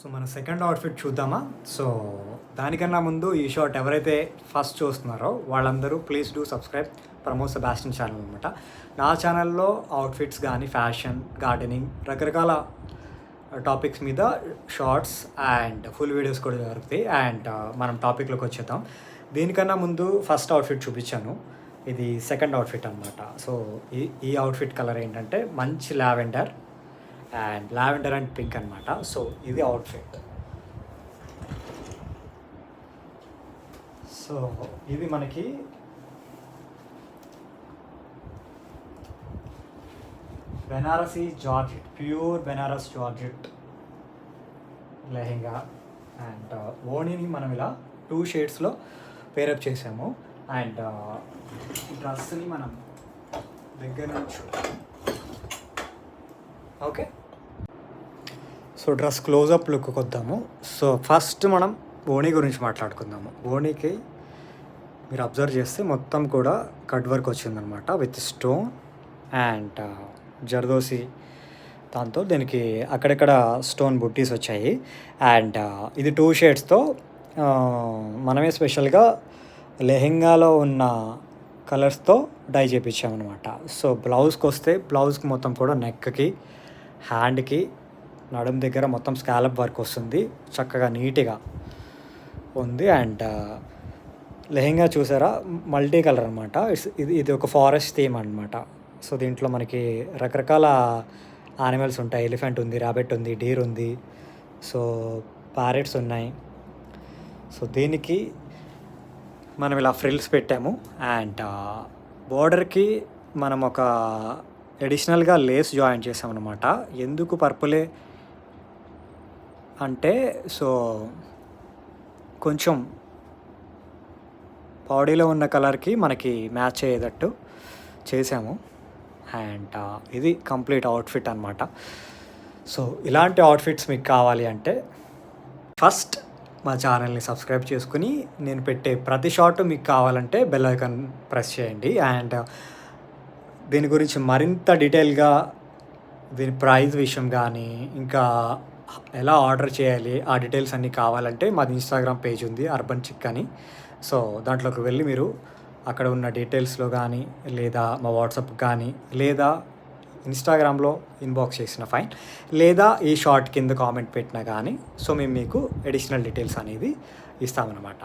So మన second outfit చూద్దామా? So దానికన్నా ముందు ఈ షార్ట్ ఎవరైతే ఫస్ట్ చూస్తున్నారో వాళ్ళందరూ please do subscribe Pramod Sebastian channel అనమాట. నా ఛానల్లో అవుట్ఫిట్స్ కానీ ఫ్యాషన్, గార్డెనింగ్, రకరకాల టాపిక్స్ మీద షార్ట్స్ అండ్ ఫుల్ వీడియోస్ కూడా దొరుకుతాయి. అండ్ మనం టాపిక్లోకి వచ్చేద్దాం. దీనికన్నా ముందు ఫస్ట్ అవుట్ఫిట్ చూపించాను, ఇది సెకండ్ అవుట్ఫిట్ అనమాట. సో ఈ అవుట్ఫిట్ కలర్ ఏంటంటే మంచి లావెండర్ అండ్ పింక్ అనమాట. సో ఇది అవుట్ఫిట్. సో ఇది మనకి Banarasi georgette, pure Banaras georgette lehenga. And ఓణిని మనం ఇలా 2 షేడ్స్లో పేరప్ చేసాము. అండ్ డ్రెస్ని మనం దగ్గర నుంచి ఓకే. సో డ్రెస్ క్లోజప్ లుక్కి వద్దాము. సో ఫస్ట్ మనం ఓణి గురించి మాట్లాడుకుందాము. ఓణికి మీరు అబ్జర్వ్ చేస్తే మొత్తం కూడా కట్ వర్క్ వచ్చిందనమాట విత్ స్టోన్ అండ్ జర్దోసి. దాంతో దీనికి అక్కడక్కడ స్టోన్ బుట్టీస్ వచ్చాయి. అండ్ ఇది 2 షేడ్స్తో మనమే స్పెషల్గా లెహెంగాలో ఉన్న కలర్స్తో డై చేయించామన్నమాట. సో బ్లౌజ్కి వస్తే బ్లౌజ్కి మొత్తం కూడా నెక్కి, హ్యాండ్కి, నడుం దగ్గర మొత్తం స్కాలప్ వర్క్ వస్తుంది, చక్కగా నీట్గా ఉంది. అండ్ లెహెంగా చూసారా, మల్టీ కలర్ అనమాట. ఇది ఒక ఫారెస్ట్ థీమ్ అనమాట. సో దీంట్లో మనకి రకరకాల యానిమల్స్ ఉంటాయి. ఎలిఫెంట్ ఉంది, ర్యాబిట్ ఉంది, డీర్ ఉంది, సో ప్యారెట్స్ ఉన్నాయి. సో దీనికి మనం ఇలా ఫ్రిల్స్ పెట్టాము. అండ్ బోర్డర్కి మనం ఒక అడిషనల్గా లేస్ జాయిన్ చేసామన్నమాట. ఎందుకు పర్పులే అంటే, సో కొంచెం బాడీలో ఉన్న కలర్కి మనకి మ్యాచ్ అయ్యేటట్టు చేసాము. అండ్ ఇది కంప్లీట్ అవుట్ఫిట్ అనమాట. సో ఇలాంటి అవుట్ఫిట్స్ మీకు కావాలి అంటే ఫస్ట్ మా ఛానల్ని సబ్స్క్రైబ్ చేసుకుని నేను పెట్టే ప్రతి షార్ట్ మీకు కావాలంటే బెల్ ఐకాన్ ప్రెస్ చేయండి. అండ్ దీని గురించి మరింత డీటెయిల్గా దీని ప్రైస్ విషయం కానీ ఇంకా ఎలా ఆర్డర్ చేయాలి ఆ డీటెయిల్స్ అన్నీ కావాలంటే మాది ఇన్స్టాగ్రామ్ పేజ్ ఉంది, అర్బన్ చిక్ అని. సో దాంట్లోకి వెళ్ళి మీరు అక్కడ ఉన్న డీటెయిల్స్లో కానీ లేదా మా వాట్సాప్ కానీ లేదా ఇన్స్టాగ్రామ్లో ఇన్బాక్స్ చేసిన ఫైన్, లేదా ఈ షార్ట్ కింద కామెంట్ పెట్టినా కానీ సో మేము మీకు అడిషనల్ డీటెయిల్స్ అనేది ఇస్తామన్నమాట.